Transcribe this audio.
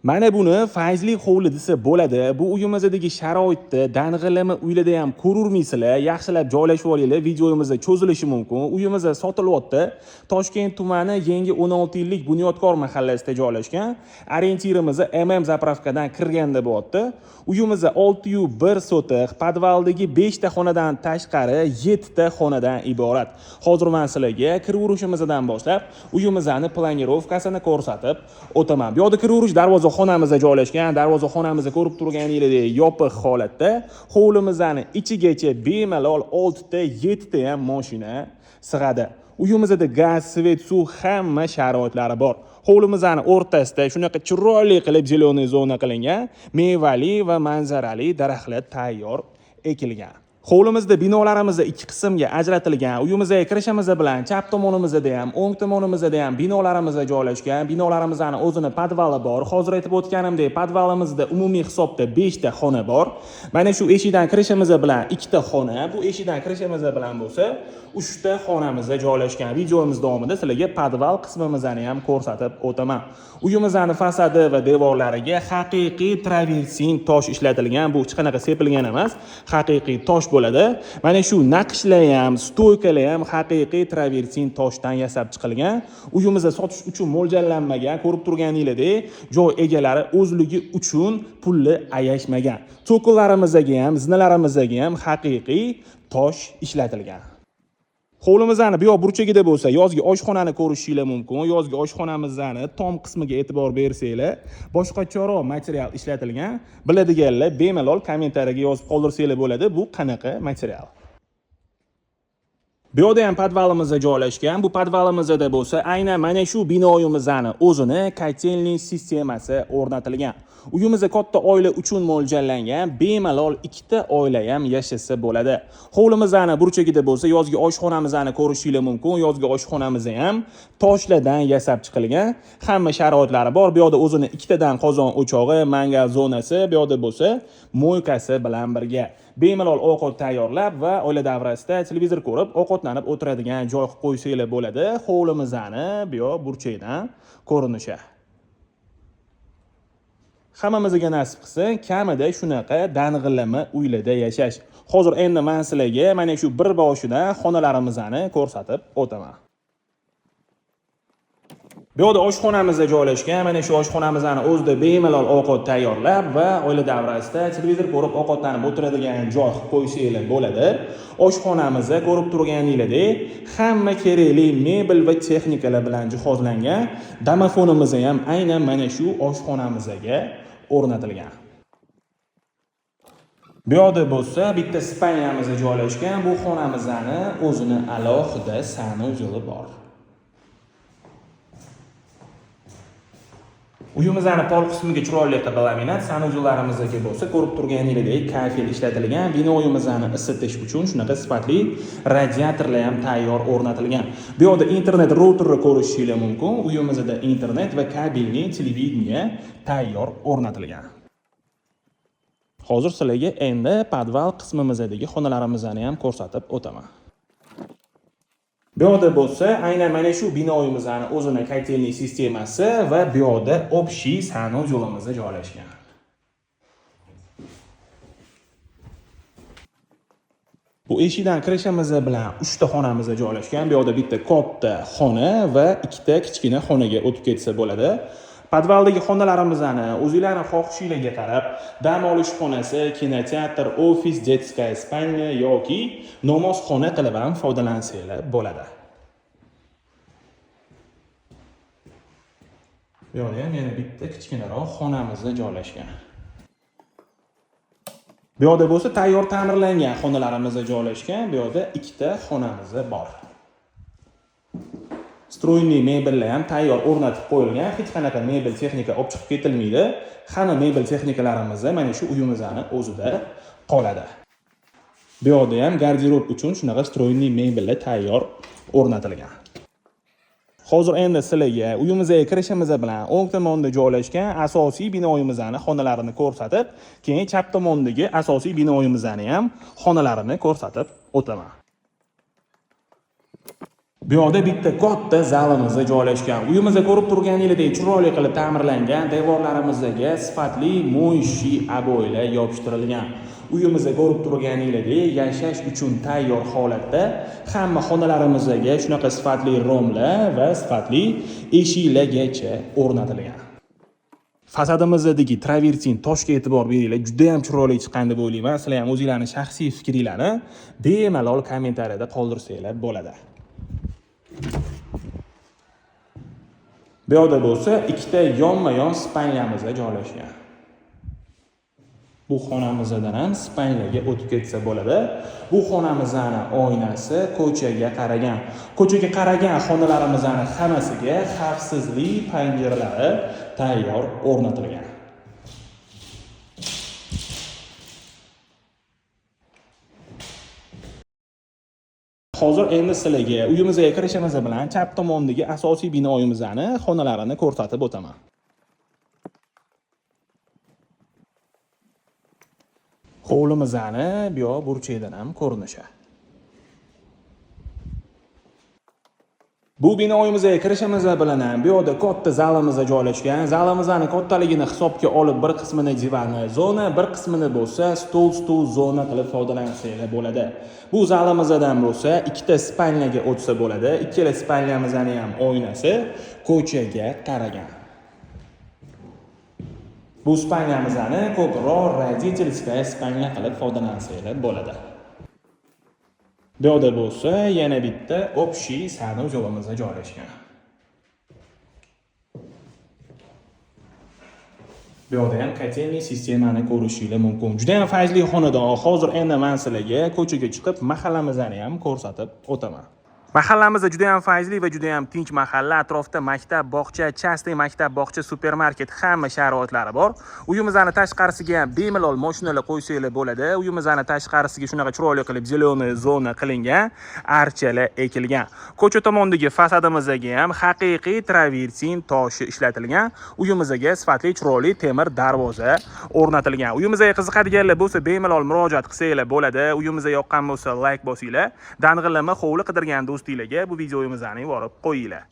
Mana buni fayzli hovli desa bo'ladi. Bu uyimizdagi sharoitni dang'illama uylarda ham ko'rurmaysizlar. Yaxshilab joylashib olinglar. Videoyimizda cho'zilishi mumkin. Uyimiz sotilyapti. Toshkent tumani Yangi 16 yillik Bunyodkor mahallasida joylashgan. Orientirimiz zapravkadan kirganda bo'lyapti. Uyimiz 601 sotiq, podvaldagi 5 ta xonadan tashqari 7 ta xonadan iborat. Hozir men sizlarga kiraverishimizdan boshlab uyimizning planirovkasini ko'rsatib o'taman. Bu yerda kiraverish darvoza xonamizda joylashgan. Darvoza xonamizni ko'rib turganingizdek yopiq holatda. Hovlimizning ichigacha bemalol 6 ta, 7 ta ham mashina sig'adi. Uyimizda gaz, svet, suv hamma sharoitlari bor. Hovlimizning o'rtasida shunaqa chiroyli qilib zeleniy zona qilingan, mevali va manzarali daraxtlar tayyor ekilgan. Hovlimizda binolarimiz ikki qismga ajratilgan. Uyimizga kirishimiz bilan chap tomonimizda ham, o'ng tomonimizda ham binolarimiz joylashgan. Binolarimizning o'zini podvali bor. Hozir aytib o'tganimdek, podvalimizda umumiy hisobda 5 ta xona bor. Mana shu eshikdan kirishimiz bilan 2 ta xona, bu eshikdan kirishimiz bilan bo'lsa 3 ta xonamizda joylashgan. Videomiz davomida sizlarga podval qismimizni ham ko'rsatib o'taman. Uyimizning fasadi va devorlariga haqiqiy traversin tosh ishlatilgan. Bu hech qanaqa sepilgan emas, haqiqiy tosh bo'ladi. Mana shu naqshlar ham, stoykalar ham haqiqiy traversin toshdan yasab chiqilgan. Uyimizda sotish uchun mo'ljallanmagan. Ko'rib turganingizdek, joy egalari o'zligi uchun pulni ayashmagan. To'qillarimizga ham, zinalarimizga ham haqiqiy tosh ishlatilgan. Hovlimizning bu yoq burchagida bo'lsa, yozgi oshxonani ko'rishingiz mumkin. Yozgi oshxonamizning tom qismiga e'tibor bersanglar, boshqacharoq material ishlatilgan. Biladiganlar bemalol kommentariyaga yozib qoldirsanglar bo'ladi. Bu qanaqa material? Bu yerda ham podvalimizda joylashgan. Bu podvalimizda bo'lsa, aynan mana shu binoyimizning o'zini kotelning sistemasi o'rnatilgan. Uyimizda katta oila uchun mo'ljallangan, bemalol 2 ta oila ham yashasa bo'ladi. Hovlimizning burchagida bo'lsa, yozgi oshxonamizni ko'rishingiz mumkin. Yozgi oshxonamiz ham toshlardan yasab chiqilgan. Hamma sharoitlari bor. Bu yerda o'zini 2 tadan qozon o'chog'i, mangal zonasi, bu yerda bo'lsa, mo'ykasi bilan birga bemalol ovqat tayyorlab va oila davrasida televizor ko'rib, ovqatlanib o'tiradigan joy qilib qo'ysanglar bo'ladi. Hovlimizning bu yoq burchakdan ko'rinishi. Hammamizga nasib qilsa, kamida shunaqa dang'illama uylarda yashash. Hozir endi men sizlarga mana shu bir boshidan xonalarimizni ko'rsatib o'taman. Bu yerda oshxonamizda joylashgan. Mana shu oshxonamizning o'zida bemalol ovqat tayyorlab va oila davrasida televizor ko'rib ovqatlanib o'tiradigan joy qilib qo'ysanglar bo'ladi. Oshxonamizda ko'rib turganingizdek, hamma kerakli mebel va texnikalar bilan jihozlangan. Domofonimiz ham aynan mana shu oshxonamizga o'rnatilgan. Bu yerda bo'lsa, bitta spanyamiz joylashgan. Bu xonamizning o'zini alohida sanuzyuli bor. Uyimizning pol qismiga chiroyli qilib laminat sanuzyullarimizga bo'lsa, ko'rib turganingizdek kafel ishlatilgan. Binoyimizni isitish uchun shunaqa sifatli radiatorlar ham tayyor o'rnatilgan. Bu yerda internet routerni ko'rishingiz mumkin. Uyimizda internet va kabelli televideniya tayyor o'rnatilgan. Hozir sizlarga endi podval qismimizdagi xonalarimizni ham ko'rsatib o'taman. Bu yerda bo'lsa, aynan mana shu binoyimizning o'zini kotelniy sistemasi va bu yerda общий sanuzyulimiz joylashgan. Bu eshikdan kirishimiz bilan 3 ta xonamiz joylashgan. Bu yerda bitta katta xona va 2 ta kichkina xonaga o'tib ketsa bo'ladi. Podvaldagi xonalarimizni o'zingizlarning xohishingizga qarab, dam olish xonasi, kinoteatr, ofis, детская spalnya yoki namozxona qilib ham foydalansanglar bo'ladi. Bu yerda ham yana bitta kichkinaroq xonamiz joylashgan. Bu yerda bo'lsa tayyor ta'mirlangan xonalarimiz joylashgan. Bu yerda 2 ta xonamiz bor. Stroyniy mebellar ham tayyor o'rnatib qo'yilgan. Hech qanaqa mebel texnika olib chiqib ketilmaydi. Hamma mebel texnikalarimiz mana shu uyimizning o'zida qoladi. Bu yerda ham garderob uchun shunaqa stroyniy mebellar tayyor o'rnatilgan. Hozir endi sizlarga uyimizga kirishimiz bilan o'ng tomonda joylashgan asosiy binoyimizning xonalarini ko'rsatib, keyin chap tomondagi asosiy binoyimizning ham xonalarini ko'rsatib o'taman. Bu yoqda bitta katta zalimiz joylashgan. Uyimizda ko'rib turganingizdek chiroyli qilib ta'mirlangan, devorlarimizga sifatli mo'yshi aboylar yopishtirilgan. Uyimizda ko'rib turganingizdek yashash uchun tayyor holatda hamma xonalarimizga shunaqa sifatli romlar va sifatli eshiklargacha o'rnatilgan. Fasadimizdagi travertin toshga e'tibor beringlar, juda ham chiroyli chiqqan deb o'ylayman. Sizlar ham o'zingizlarning shaxsiy fikringizni bemalol kommentariyada qoldirsanglar bo'ladi. Bu yoqda bo'lsa ikkita yonma-yon spanyamiz joylashgan. Bu xonamizdan ham spanyaga o'tib ketsa bo'ladi. Bu xonamizning oynasi ko'chaga qaragan. Ko'chaga qaragan xonalarimizning hammasiga xavfsizlik panjaralari tayyor o'rnatilgan. Hozir endi sizlarga uyimizga kirishimiz bilan chap tomondagi asosiy binoyimizning xonalarini ko'rsatib o'taman. Hovlimizning bu yoq burchagidan ham ko'rinishi. Bu binoyimizga kirishimiz bilan ham bu yoqda katta zalimiz joylashgan. Zalimizning kattaligini hisobga olib bir qismini divanli zona, bir qismini bo'lsa stol zona qilib foydalansanglar bo'ladi. Bu zalimizdan bo'lsa ikkita spalyaga o'tsa bo'ladi. Ikkala spalyamizning ham oynasi ko'chaga qaragan. Bu spanyamizni ko'proq родительская spanya qilib foydalansanglar bo'ladi. Bu yoqda bo'lsa yana bitta общий sanuzolimiz joylashgan. Bu yoqda ham kotelniy sistemani ko'rishingiz mumkin. Juda ham fayzli xonadon. Hozir endi men sizlarga ko'chaga chiqib mahallamizni ham ko'rsatib o'taman. Mahallamiz juda ham fayzli va juda ham tinch mahalla. Atrofda maktab, bog'cha, частный maktab, bog'cha, supermarket, hamma sharoitlari bor. Uyimizning tashqarisiga ham bemalol mashinalar qo'ysanglar bo'ladi. Uyimizning tashqarisiga shunaqa chiroyli qilib zeleniy zona qilingan, archalar ekilgan. Ko'cha tomondagi fasadimizga ham haqiqiy travertin toshi ishlatilgan. Uyimizga sifatli chiroyli temir darvoza o'rnatilgan. Uyimizga qiziqadiganlar bo'lsa bemalol murojaat qilsanglar bo'ladi. Uyimizga yoqqan bo'lsa like bosinglar. Dang'illama hovli qidirgan do'stinglarga bu videomizni borib qo'yinglar.